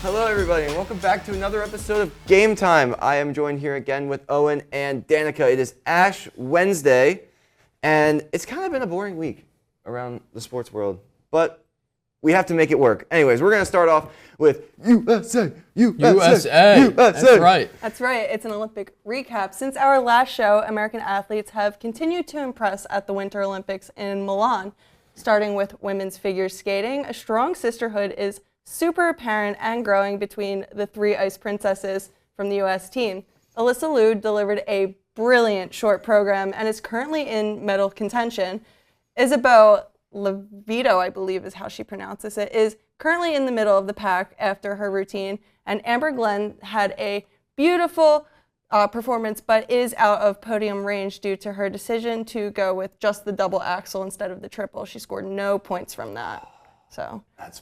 Hello, everybody, and welcome back to another episode of Game Time. I am joined here again with Owen and Danica. It is Ash Wednesday, and it's kind of been a boring week around the sports world, but we have to make it work. Anyways, we're going to start off with USA. That's right. That's right. It's an Olympic recap. Since our last show, American athletes have continued to impress at the Winter Olympics in Milan. Starting with women's figure skating, a strong sisterhood is super apparent and growing between the three ice princesses from the U.S. team. Alyssa Liu delivered a brilliant short program and is currently in medal contention. Isabel Levito, I believe is how she pronounces it, is currently in the middle of the pack after her routine. And Amber Glenn had a beautiful performance, but is out of podium range due to her decision to go with just the double axel instead of the triple. She scored no points from that. So That's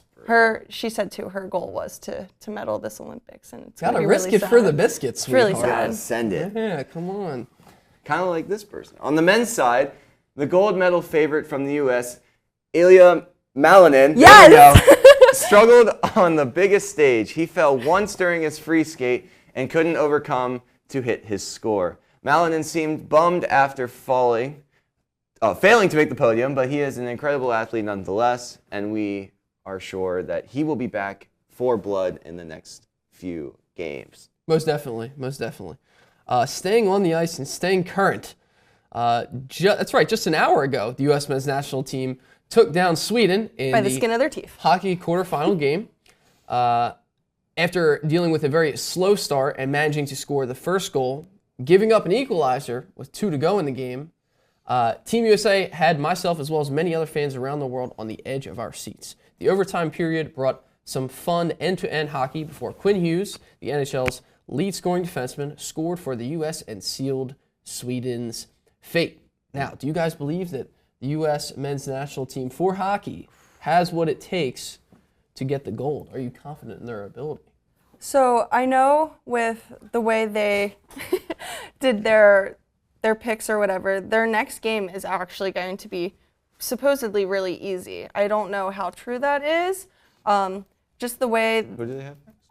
she said too, her goal was to medal this Olympics, and it's Gotta be risk really it sad. for the biscuits, It's really sweetheart. sad. Send it. Yeah, come on. Kind of like this person. On the men's side, the gold medal favorite from the U.S., Ilya Malanin, struggled on the biggest stage. He fell once during his free skate and couldn't overcome to hit his score. Malanin seemed bummed after failing to make the podium, but he is an incredible athlete nonetheless, and we are sure that he will be back for blood in the next few games. Most definitely. Staying on the ice and staying current. That's right, just an hour ago, the U.S. men's national team took down Sweden in By the skin of their teeth. hockey quarterfinal game. After dealing with a very slow start and managing to score the first goal, giving up an equalizer with 2 to go in the game, Team USA had myself as well as many other fans around the world on the edge of our seats. The overtime period brought some fun end-to-end hockey before Quinn Hughes, the NHL's lead scoring defenseman, scored for the U.S. and sealed Sweden's fate. Now, do you guys believe that the U.S. men's national team for hockey has what it takes to get the gold? Are you confident in their ability? So I know with the way they did their picks or whatever, their next game is actually going to be supposedly really easy. I don't know how true that is. Just the way Who do they have next?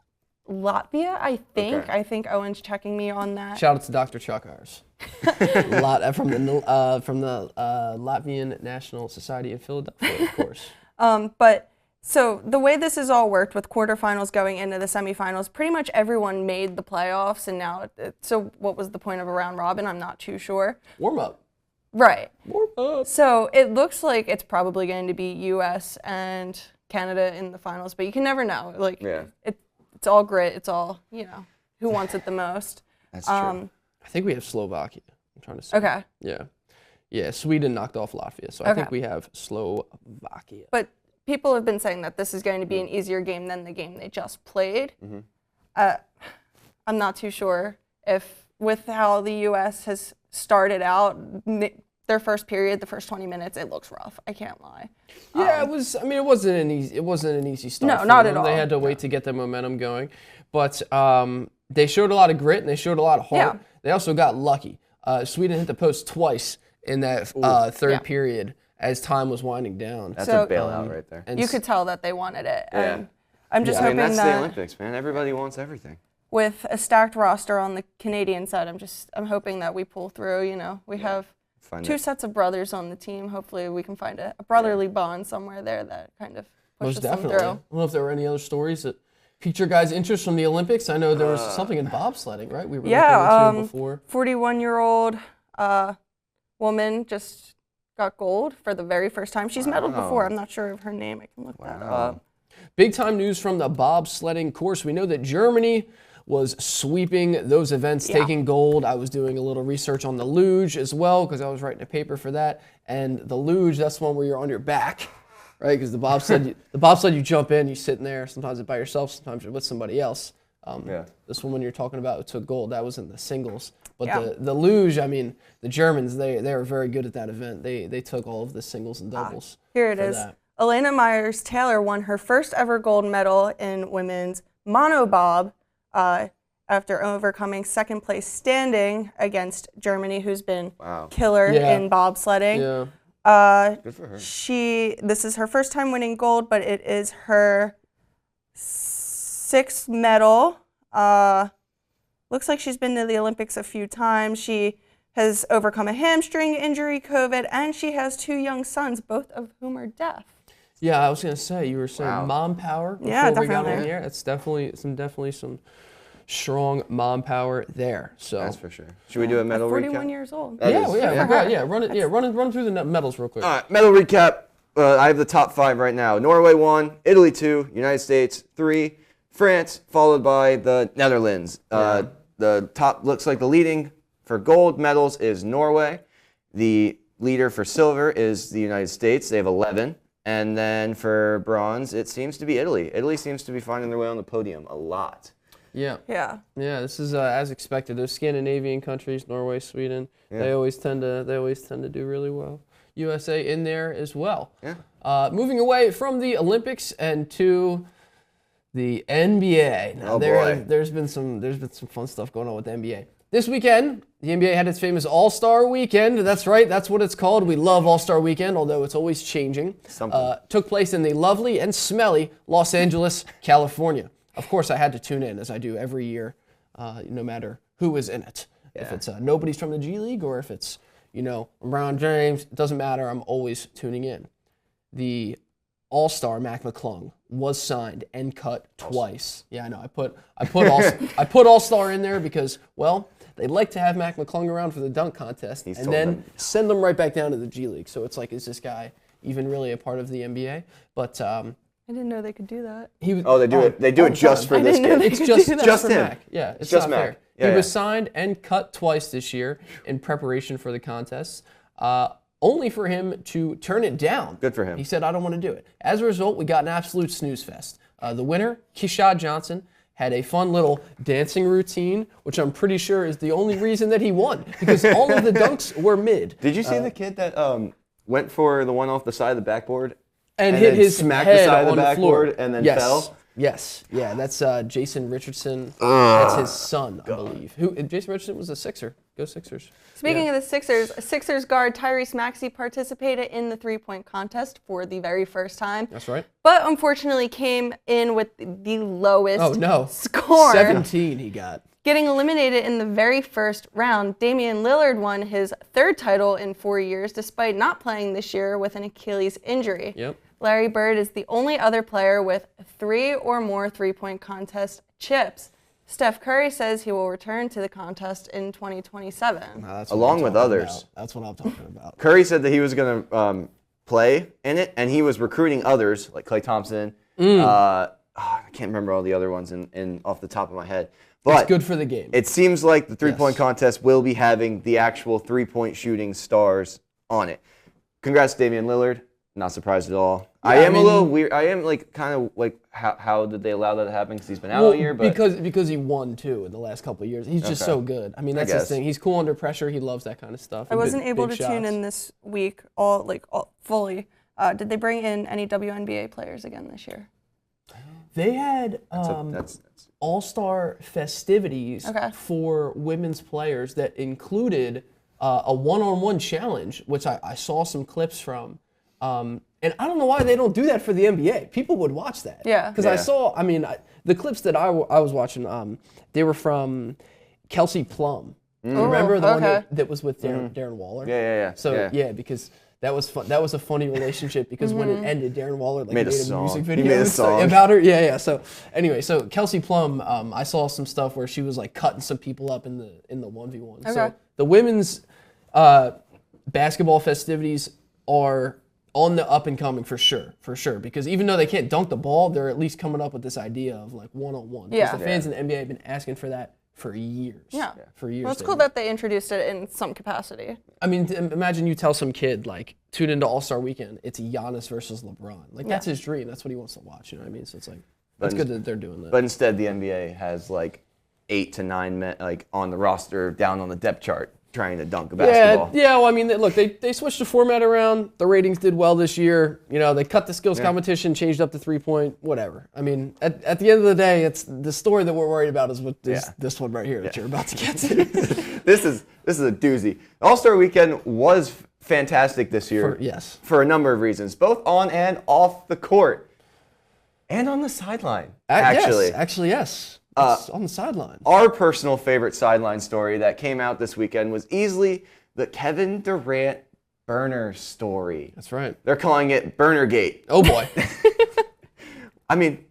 Latvia, I think. Okay. I think Owen's checking me on that. Shout out to Dr. Chuck Ayers. From the Latvian National Society in Philadelphia, of course. But so the way this has all worked with quarterfinals going into the semifinals, pretty much everyone made the playoffs, and now, so what was the point of a round robin? I'm not too sure. Warm up. Right. Warm up. So it looks like it's probably going to be U.S. and Canada in the finals, but you can never know. Like, Yeah. It's all grit. It's all, who wants it the most. That's true. I think we have Slovakia. I'm trying to say. Okay. Yeah, Sweden knocked off Latvia, so I think we have Slovakia. But people have been saying that this is going to be an easier game than the game they just played. Mm-hmm. I'm not too sure if, with how the U.S. has started out, their first period, the first 20 minutes, it looks rough. I can't lie. Yeah, it was. I mean, it wasn't an easy start. No, for not them. at all. They had to wait to get the momentum going, but they showed a lot of grit and they showed a lot of heart. Yeah. They also got lucky. Sweden hit the post twice in that third period as time was winding down. That's So- a bailout right there. And You could tell that they wanted it. Yeah. And I'm just I mean, hoping that's the that Olympics, man. Everybody wants everything. with a stacked roster on the Canadian side, I'm hoping that we pull through. We have Find two it. sets of brothers on the team. Hopefully we can find a brotherly bond somewhere there that kind of pushes most them definitely. I through. don't know if there were any other stories that piqued your guys' interest from the Olympics. I know there was something in bobsledding, right? We were looking into before. 41-year-old woman just got gold for the very first time. She's medaled before. I'm not sure of her name. I can look that up. Big time news from the bobsledding course. We know that Germany was sweeping those events, taking gold. I was doing a little research on the luge as well because I was writing a paper for that. And the luge, that's one where you're on your back, right? Because the bobsled, you jump in, you're sitting there. Sometimes it's by yourself, sometimes you're with somebody else. This one you're talking about took gold. That was in the singles. But the luge, I mean, the Germans, they were very good at that event. They took all of the singles and doubles. Here it is. That. Elena Myers-Taylor won her first ever gold medal in women's monobob after overcoming second place standing against Germany, who's been killer in bobsledding. Yeah. Good for her. This is her first time winning gold, but it is her 6th medal. Looks like she's been to the Olympics a few times. She has overcome a hamstring injury, COVID, and she has 2 young sons, both of whom are deaf. Yeah, I was going to say, you were saying mom power before we got on here. It's definitely some strong mom power there. So that's for sure. Should we do a medal 41 recap? years old. Run through the medals real quick. All right, medal recap. I have the top 5 right now. Norway 1, Italy 2, United States 3, France, followed by the Netherlands. The top looks like the leading for gold medals is Norway. The leader for silver is the United States. They have 11. And then for bronze, it seems to be Italy. Italy seems to be finding their way on the podium a lot. Yeah. Yeah. Yeah, this is as expected. Those Scandinavian countries, Norway, Sweden, they always tend to do really well. USA in there as well. Yeah. Moving away from the Olympics and to the NBA. Now, there's been some fun stuff going on with the NBA. This weekend, the NBA had its famous All-Star Weekend. That's right, that's what it's called. We love All-Star Weekend, although it's always changing. Took place in the lovely and smelly Los Angeles, California. Of course, I had to tune in, as I do every year, no matter who is in it. Yeah. If it's nobody's from the G League or if it's, LeBron James, it doesn't matter. I'm always tuning in. The All-Star Mac McClung was signed and cut twice. Yeah, I know. I put All-Star in there because, well, they'd like to have Mac McClung around for the dunk contest and then send them right back down to the G League. So it's like, is this guy even really a part of the NBA? But I didn't know they could do that. They do it. They do it just for this kid. It's just him. Mac. Yeah, it's just not Mac. fair. Yeah, he was signed and cut twice this year in preparation for the contest. Only for him to turn it down. Good for him. He said, I don't want to do it. As a result, we got an absolute snooze fest. The winner, Keyshawn Johnson, had a fun little dancing routine, which I'm pretty sure is the only reason that he won, because all of the dunks were mid. Did you see the kid that went for the one off the side of the backboard? And hit his smacked head the side of the on floor. backboard and then fell? Yes. Yeah, that's Jason Richardson. That's his son, I believe. Jason Richardson was a Sixer. Go Sixers. Speaking of the Sixers guard Tyrese Maxey participated in the three-point contest for the very first time. That's right. But unfortunately came in with the lowest score. 17 he got. Getting eliminated in the very first round, Damian Lillard won his 3rd title in 4 years despite not playing this year with an Achilles injury. Yep. Larry Bird is the only other player with 3 or more three-point contest chips. Steph Curry says he will return to the contest in 2027. Along with others. That's what I'm talking about. Curry said that he was going to play in it, and he was recruiting others, like Klay Thompson. I can't remember all the other ones in off the top of my head. But it's good for the game. It seems like the three-point contest will be having the actual three-point shooting stars on it. Congrats, Damian Lillard. Not surprised at all. Yeah, I am a little weird. I am how did they allow that to happen? Because he's been out all year. But because he won too in the last couple of years. He's just so good. I mean, that's his thing. He's cool under pressure. He loves that kind of stuff. I wasn't able to tune in this week fully. Did they bring in any WNBA players again this year? They had all-star festivities for women's players that included a one-on-one challenge, which I saw some clips from. And I don't know why they don't do that for the NBA. People would watch that. Yeah. Because I saw, the clips that I was watching, they were from Kelsey Plum. Remember the one that was with Darren Waller? Yeah. So, because that was fun. That was a funny relationship because when it ended, Darren Waller made a music video about her. Yeah. So anyway, Kelsey Plum, I saw some stuff where she was like cutting some people up in the 1v1. Okay. So the women's basketball festivities are on the up and coming for sure. Because even though they can't dunk the ball, they're at least coming up with this idea of like one-on-one. Because the fans in the NBA have been asking for that for years. Yeah. For years. Well, it's cool that they introduced it in some capacity. I mean, imagine you tell some kid, like, tune into All-Star Weekend, it's Giannis versus LeBron. Like, that's his dream. That's what he wants to watch, you know what I mean? So it's like, it's good that they're doing that. But instead, the NBA has like 8 to 9 men like on the roster down on the depth chart trying to dunk a basketball. Yeah, well, I mean, look, they switched the format around. The ratings did well this year. You know, they cut the skills competition, changed up the three-point, whatever. I mean, at the end of the day, it's the story that we're worried about is this one right here that you're about to get to. This is a doozy. All-Star Weekend was fantastic this year. For a number of reasons, both on and off the court. And on the sideline, actually. Yes. It's on the sideline. Our personal favorite sideline story that came out this weekend was easily the Kevin Durant Burner story. That's right. They're calling it Burnergate. Oh, boy. I mean,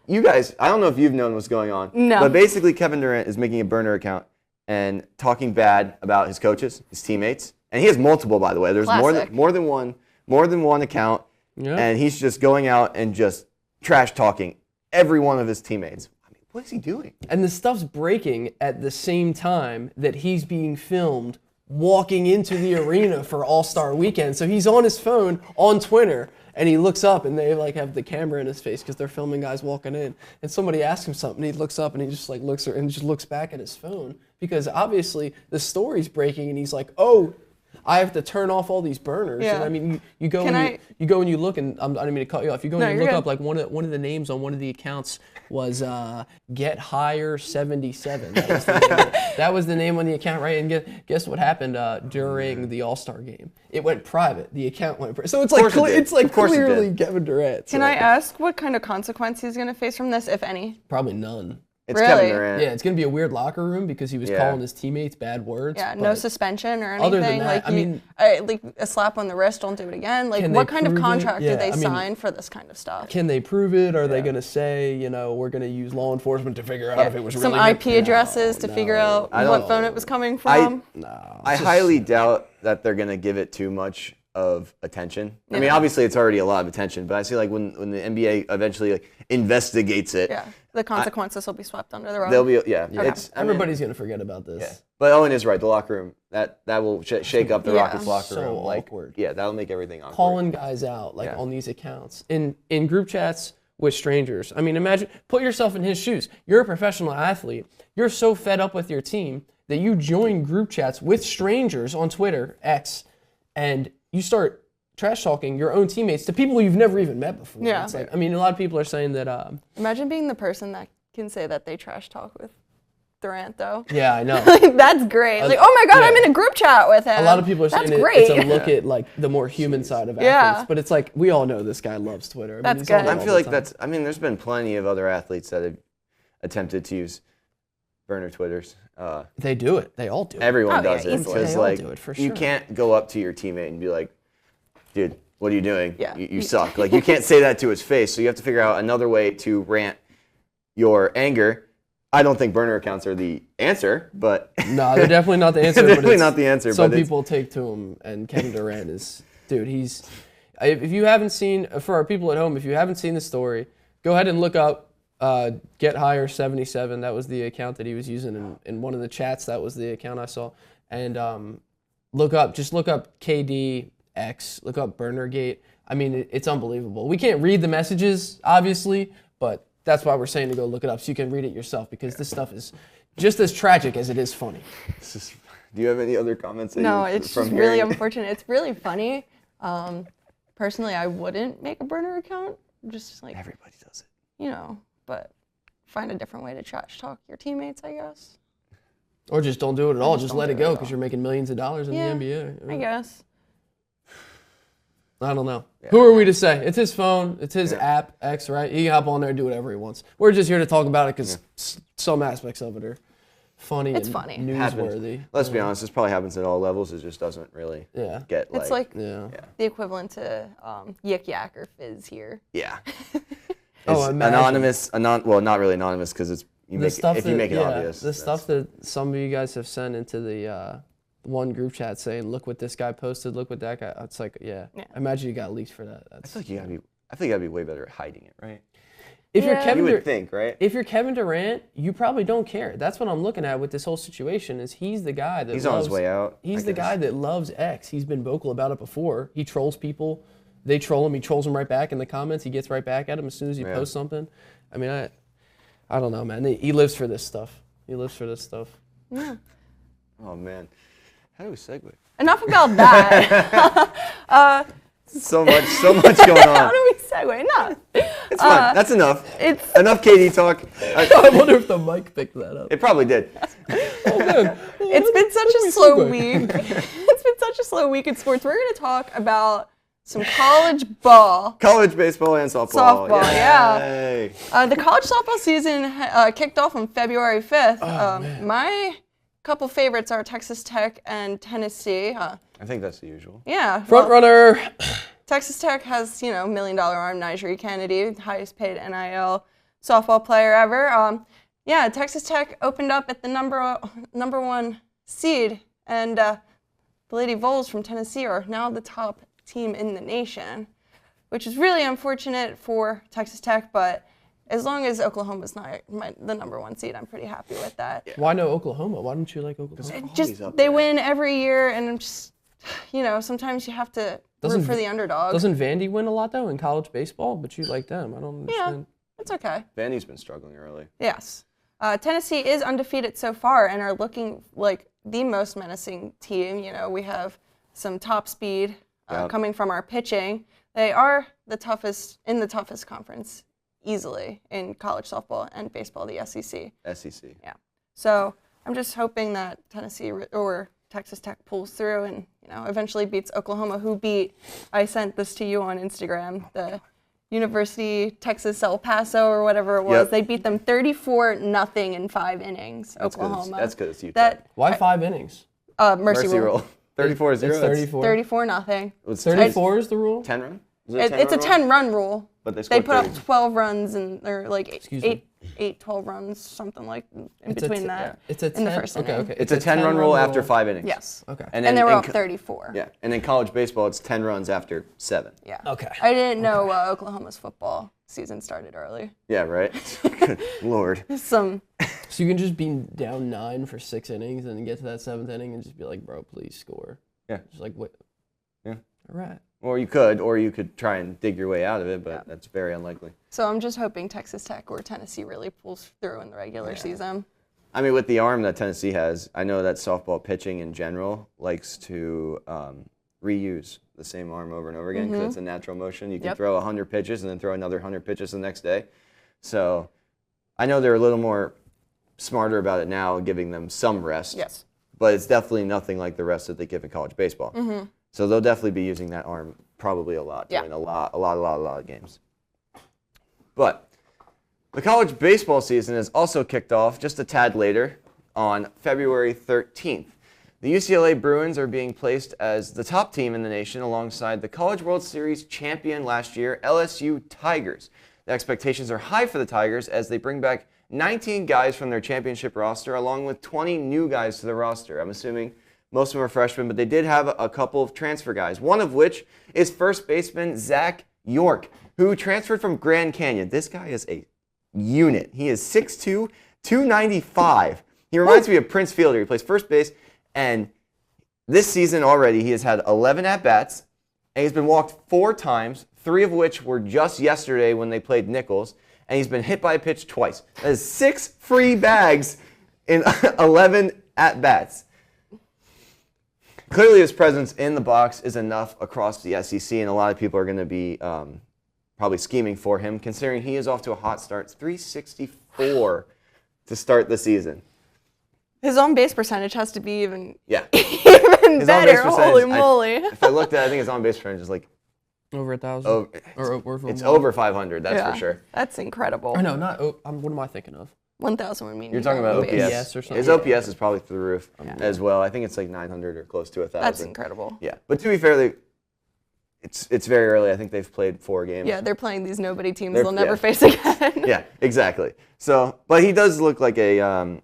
you guys, I don't know if you've known what's going on. No. But basically, Kevin Durant is making a burner account and talking bad about his coaches, his teammates. And he has multiple, by the way. There's more than one account. Yeah. And he's just going out and just trash talking every one of his teammates. I mean, what is he doing? And the stuff's breaking at the same time that he's being filmed walking into the arena for All-Star Weekend. So he's on his phone on Twitter, and he looks up, and they like have the camera in his face because they're filming guys walking in. And somebody asks him something, he looks up, and he just like looks back at his phone because obviously the story's breaking, and he's like, oh, I have to turn off all these burners. Yeah. And I mean, you go and you look, and I don't mean to cut you off. You go and you look up like one of the names on one of the accounts was Get Higher 77. That was the name on the account, right? And guess what happened during the All-Star game? It went private. The account went private. So it's like clearly Kevin Durant. Can I ask what kind of consequence he's going to face from this, if any? Probably none. It's Really? Kevin Durant. Yeah, it's going to be a weird locker room because he was calling his teammates bad words. Yeah, no suspension or anything. Other than that, like a slap on the wrist, don't do it again. Like, what kind of contract do they sign for this kind of stuff? Can they prove it? Are they going to say, we're going to use law enforcement to figure out if it was some really IP addresses to figure out what phone it was coming from? I highly doubt that they're going to give it too much of attention. I mean, obviously it's already a lot of attention, but I see like when the NBA eventually investigates it, the consequences will be swept under the rug. They'll be Everybody's going to forget about this. Yeah. But Owen is right. The locker room that will shake up the Rockets locker room. So awkward. Yeah, that'll make everything awkward. Calling guys out on these accounts in group chats with strangers. I mean, imagine, put yourself in his shoes. You're a professional athlete. You're so fed up with your team that you join group chats with strangers on Twitter, X, and you start trash talking your own teammates to people you've never even met before. Yeah. It's like, I mean, a lot of people are saying that. Imagine being the person that can say that they trash talk with Durant, though. Yeah, I know. That's great. Like, oh my God, I'm in a group chat with him. A lot of people are saying great. It's a look at like the more human side of athletes. But it's like, we all know this guy loves Twitter. That's good. I feel like there's been plenty of other athletes that have attempted to use burner Twitters. They do it. They all do it. Everyone does it. Because like, do it for sure. You can't go up to your teammate and be like, dude, what are you doing? Yeah. You suck. Like, you can't say that to his face. So you have to figure out another way to rant your anger. I don't think burner accounts are the answer, but no, they're definitely not the answer. They're definitely not the answer. Some people take to him, and Kevin Durant is, dude. If you haven't seen, for our people at home, if you haven't seen the story, go ahead and look up Get Higher 77. That was the account that he was using in one of the chats. That was the account I saw. And look up KD X. Look up Burnergate. I mean, it's unbelievable. We can't read the messages, obviously, but that's why we're saying to go look it up so you can read it yourself because this stuff is just as tragic as it is funny. Do you have any other comments? No, it's just really unfortunate. It's really funny. Personally, I wouldn't make a burner account. Just like everybody does it. But find a different way to trash talk your teammates, I guess. Or just don't do it at all. Just let it go because you're making millions of dollars in the NBA. I guess. I don't know. Yeah. Who are we to say? It's his phone. It's his app, X, right? He can hop on there and do whatever he wants. We're just here to talk about it because some aspects of it are funny funny. Newsworthy. Let's be honest. This probably happens at all levels. It just doesn't really get like... It's like the equivalent to Yik Yak or Fizz here. Yeah. Anonymous. Well, not really anonymous because it's... if you make it obvious. The stuff that some of you guys have sent into the... one group chat saying, "Look what this guy posted. Look what that guy." It's like, imagine you got leaked for that. I feel like you gotta be way better at hiding it, right? If you're Kevin, you would think, right? If you're Kevin Durant, you probably don't care. That's what I'm looking at with this whole situation. Is he's the guy that on his way out. He's the guy that loves X. He's been vocal about it before. He trolls people. They troll him. He trolls them right back in the comments. He gets right back at them as soon as he posts something. I mean, I don't know, man. He lives for this stuff. He lives for this stuff. Yeah. Oh man. How do we segue? Enough about that. So much going on. How do we segue? Enough. It's fine. That's enough. It's enough KD talk. I wonder if the mic picked that up. It probably did. Oh man. It's been such a slow week. It's been such a slow week in sports. We're going to talk about some college ball. College baseball and softball. Softball, Yay. yeah. The college softball season kicked off on February 5th. My couple favorites are Texas Tech and Tennessee. I think that's the usual. Yeah. Front runner. Texas Tech has, $1 million arm, Najee Kennedy, highest paid NIL softball player ever. Texas Tech opened up at the number one seed, and the Lady Vols from Tennessee are now the top team in the nation, which is really unfortunate for Texas Tech, but as long as Oklahoma's not the number one seed, I'm pretty happy with that. Yeah. Why no Oklahoma? Why don't you like Oklahoma? They win every year, and I'm just, sometimes you have to root for the underdog. Doesn't Vandy win a lot, though, in college baseball? But you like them. I don't understand. Yeah, it's okay. Vandy's been struggling early. Yes. Tennessee is undefeated so far and are looking like the most menacing team. We have some top speed coming from our pitching. They are the toughest conference easily in college softball and baseball, the SEC. SEC. Yeah. So I'm just hoping that Tennessee or Texas Tech pulls through and eventually beats Oklahoma, who I sent this to you on Instagram, the University Texas El Paso or whatever it was. Yep. They beat them 34-0 in 5 innings. That's Oklahoma. That's good. It's Utah. Why 5 innings? Mercy rule. 34-0. It's 34. 34-0ing. 34 is the rule? 10 run? It's a 10-run rule. But they put up 12 runs and they're like 12 runs, something like in between that. It's a 10, in the first inning. Okay. It's a 10-run rule after 5 innings. Yes. Okay. And they were up 34. Yeah. And in college baseball, it's 10 runs after 7. Yeah. Okay. I didn't know Oklahoma's football season started early. Yeah, right? Good Lord. So you can just be down 9 for 6 innings and get to that 7th inning and just be like, bro, please score. Yeah. Just like, what? Yeah. All right. Or you could try and dig your way out of it, but that's very unlikely. So I'm just hoping Texas Tech or Tennessee really pulls through in the regular season. I mean, with the arm that Tennessee has, I know that softball pitching in general likes to reuse the same arm over and over again because it's a natural motion. You can throw 100 pitches and then throw another 100 pitches the next day. So I know they're a little more smarter about it now, giving them some rest. Yes. But it's definitely nothing like the rest that they give in college baseball. Mm-hmm. So they'll definitely be using that arm probably a lot, doing a lot of games. But the college baseball season is also kicked off just a tad later on February 13th. The UCLA Bruins are being placed as the top team in the nation alongside the College World Series champion last year, LSU Tigers. The expectations are high for the Tigers as they bring back 19 guys from their championship roster along with 20 new guys to the roster. I'm assuming most of them are freshmen, but they did have a couple of transfer guys, one of which is first baseman Zach York, who transferred from Grand Canyon. This guy is a unit. He is 6'2", 295. He reminds me of Prince Fielder. He plays first base, and this season already he has had 11 at-bats, and he's been walked 4 times, 3 of which were just yesterday when they played Nichols, and he's been hit by a pitch twice. That is 6 free bags in 11 at-bats. Clearly, his presence in the box is enough across the SEC, and a lot of people are going to be probably scheming for him, considering he is off to a hot start. It's 364 to start the season. His on-base percentage has to be even His better. Holy moly. If I looked at it, I think his on-base percentage is like over 1,000. It's over 500, that's for sure. That's incredible. Oh, no, not. What am I thinking of? 1,000 would mean you're talking about OPS or something. His OPS is probably through the roof as well. I think it's like 900 or close to 1,000. That's incredible. Yeah, but to be fair, it's very early. I think they've played 4 games. Yeah, they're playing these nobody teams they'll never face again. Yeah, exactly. So, but he does look like a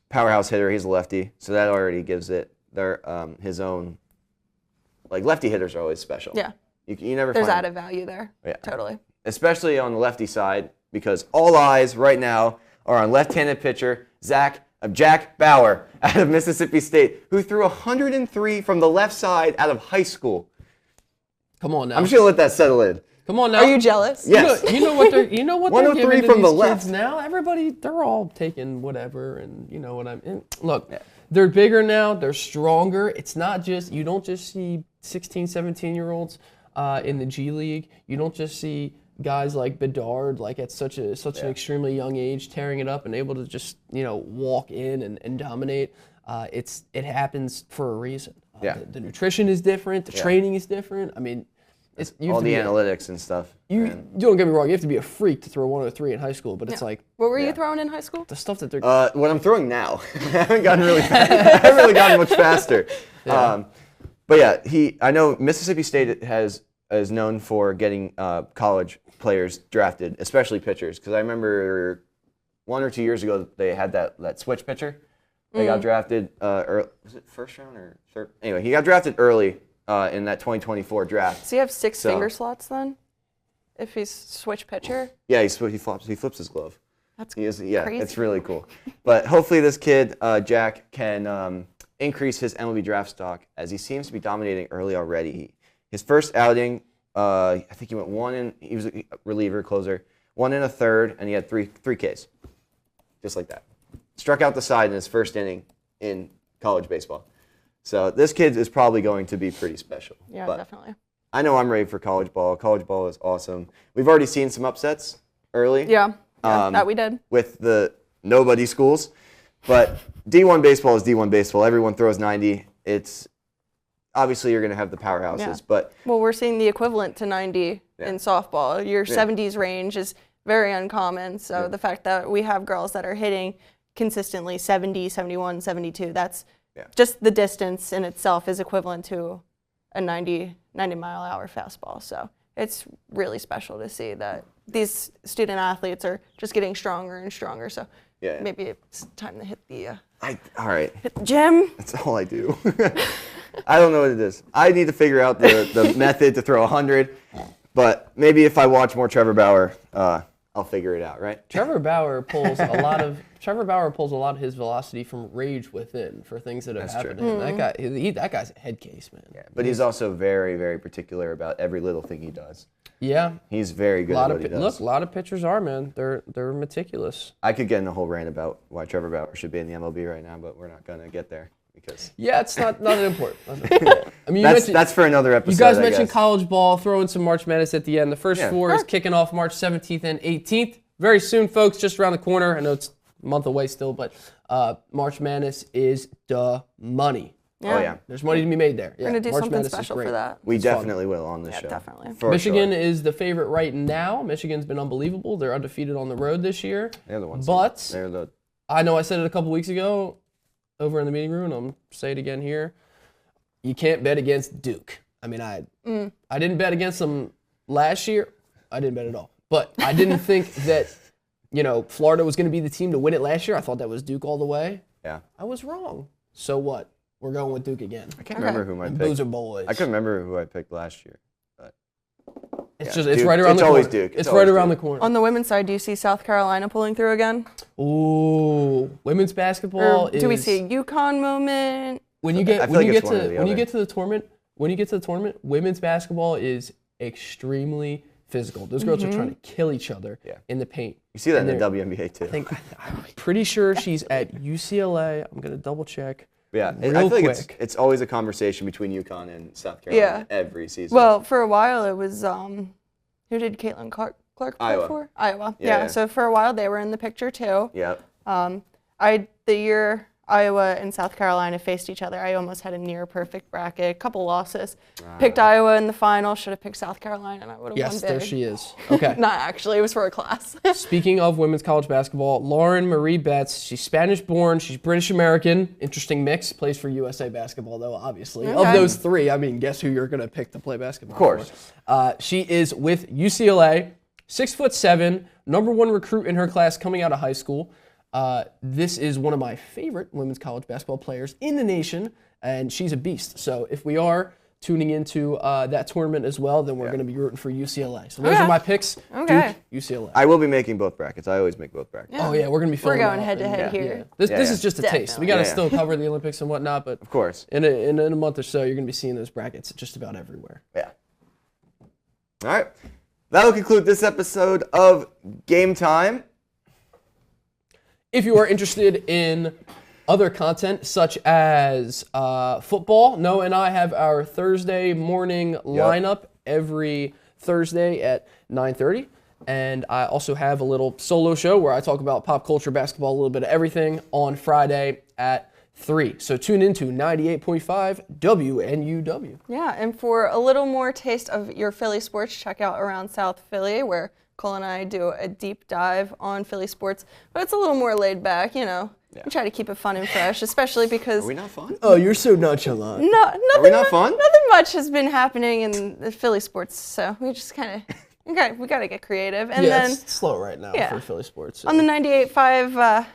powerhouse hitter. He's a lefty, so that already gives it his own. Like lefty hitters are always special. Yeah. You never. There's find added value there. Yeah. Totally. Especially on the lefty side, because all eyes right now are on left-handed pitcher Jack Bauer out of Mississippi State, who threw 103 from the left side out of high school. Come on now. I'm just gonna let that settle in. Come on now. Are you jealous? Yes. You know what they're giving 103 to from the these left. kids now. Everybody, they're all taking whatever, and you know what I mean. Look, they're bigger now. They're stronger. It's not just you don't just see 16, 17-year-olds in the G League. You don't just see guys like Bedard, like at such an extremely young age, tearing it up and able to just walk in and dominate. It happens for a reason. The nutrition is different. The training is different. I mean, all the analytics and stuff. You don't get me wrong. You have to be a freak to throw 103 in high school, but it's like. What were you throwing in high school? The stuff that they're. What I'm throwing now. I haven't gotten really fast. I haven't really gotten much faster. Yeah. But yeah, I know Mississippi State is known for getting college players drafted, especially pitchers. Because I remember 1 or 2 years ago they had that switch pitcher. They got drafted. Was it first round or third? Anyway, he got drafted early in that 2024 draft. So you have 6 finger slots then, if he's switch pitcher. Yeah, he flips his glove. That's crazy. It's really cool. But hopefully this kid Jack can increase his MLB draft stock as he seems to be dominating early already. His first outing, I think he went he was a reliever, closer, 1 1/3, and he had three Ks, just like that. Struck out the side in his first inning in college baseball. So this kid is probably going to be pretty special. Yeah, definitely. I know I'm ready for college ball. College ball is awesome. We've already seen some upsets early. Yeah, that we did. With the nobody schools. But D1 baseball is D1 baseball. Everyone throws 90. It's obviously you're going to have the powerhouses, but we're seeing the equivalent to 90 in softball. Your 70s range is very uncommon. So the fact that we have girls that are hitting consistently 70, 71, 72, that's just the distance in itself is equivalent to a 90-mile-an-hour fastball. So it's really special to see that these student athletes are just getting stronger and stronger. So maybe it's time to hit the hit the gym. That's all I do. I don't know what it is. I need to figure out the method to throw 100, but maybe if I watch more Trevor Bauer, I'll figure it out, right? Trevor Bauer pulls a lot of his velocity from rage within for things that have happened to him. That guy's a head case, man. Yeah, but he's also very, very particular about every little thing he does. Yeah. He's very good at what he does. Look, a lot of pitchers are, man. They're meticulous. I could get in a whole rant about why Trevor Bauer should be in the MLB right now, but we're not going to get there. Because it's not important. I mean, that's for another episode. You guys mentioned college ball, throwing some March Madness at the end. The first 4 is kicking off March 17th and 18th. Very soon, folks, just around the corner. I know it's a month away still, but March Madness is the money. Yeah. Oh, yeah. There's money to be made there. We're going to do something special for that. We definitely will on this show. Definitely. Michigan is the favorite right now. Michigan's been unbelievable. They're undefeated on the road this year. They're the ones. But I know I said it a couple weeks ago over in the meeting room, and I'm going to say it again here. You can't bet against Duke. I mean, I didn't bet against them last year. I didn't bet at all. But I didn't think that, Florida was going to be the team to win it last year. I thought that was Duke all the way. Yeah. I was wrong. So what? We're going with Duke again. I can't remember who I picked. Boozer boys. I couldn't remember who I picked last year. But it's right around the corner. It's always Duke. It's right around the corner. On the women's side, do you see South Carolina pulling through again? Ooh, women's basketball. Do we see a UConn moment? When you get to the tournament, women's basketball is extremely physical. Those girls are trying to kill each other in the paint. You see that in the WNBA too. I'm pretty sure she's at UCLA. I'm gonna double check. Yeah, I feel like it's always a conversation between UConn and South Carolina every season. Well, for a while it was who did Caitlin Clark play for? Iowa. Yeah. So for a while they were in the picture too. Yeah. The year Iowa and South Carolina faced each other, I almost had a near perfect bracket, a couple losses. Picked Iowa in the final, should have picked South Carolina, and I would have won big. Yes, there she is. Okay. Not actually, it was for a class. Speaking of women's college basketball, Lauren Marie Betts, she's Spanish-born, she's British-American, interesting mix, plays for USA Basketball though, obviously. Okay. Of those 3, I mean, guess who you're going to pick to play basketball? Of course. She is with UCLA, 6'7", #1 recruit in her class coming out of high school. This is one of my favorite women's college basketball players in the nation, and she's a beast. So if we are tuning into that tournament as well, then we're going to be rooting for UCLA. So those are my picks. Okay. Duke, UCLA. I will be making both brackets. I always make both brackets. Yeah. Oh yeah, we're going to be filling. We're going head to head here. This is just a taste. We got to still cover the Olympics and whatnot, but of course, in a month or so, you're going to be seeing those brackets just about everywhere. Yeah. All right. That'll conclude this episode of Game Time. If you are interested in other content such as football, Noah and I have our Thursday morning lineup every Thursday at 9:30. And I also have a little solo show where I talk about pop culture, basketball, a little bit of everything on Friday at 3. So tune into 98.5 WNUW. Yeah, and for a little more taste of your Philly sports, check out Around South Philly, where Cole and I do a deep dive on Philly sports, but it's a little more laid back, you know. Yeah. We try to keep it fun and fresh, especially because Are we not fun? Oh, you're so nonchalant. nothing, Are we not fun? Nothing much has been happening in the Philly sports, so we just kind of we got to get creative. And Yeah, then it's slow right now for Philly sports. So. on the 98.5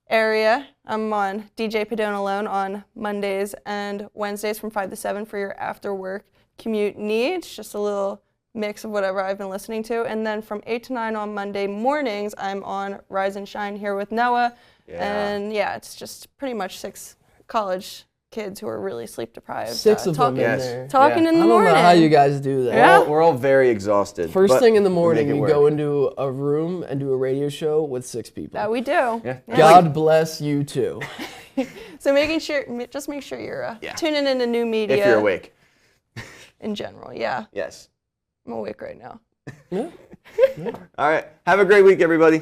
area, I'm on DJ Pedone Alone on Mondays and Wednesdays from 5 to 7 for your after work commute needs. Just a little mix of whatever I've been listening to. And then from 8 to 9 on Monday mornings, I'm on Rise and Shine here with Noah. Yeah. And yeah, it's just pretty much 6 college kids who are really sleep deprived. 6 of talking, them in there. Talking in the I don't morning. know how you guys do that. Yeah. We're all very exhausted. First but thing in the we morning, make it you work. go into a room and do a radio show with 6 people. That we do. Yeah. God bless you too. So make sure you're tuning into new media. If you're awake. In general, yeah. Yes. I'm awake right now. Yeah. All right. Have a great week, everybody.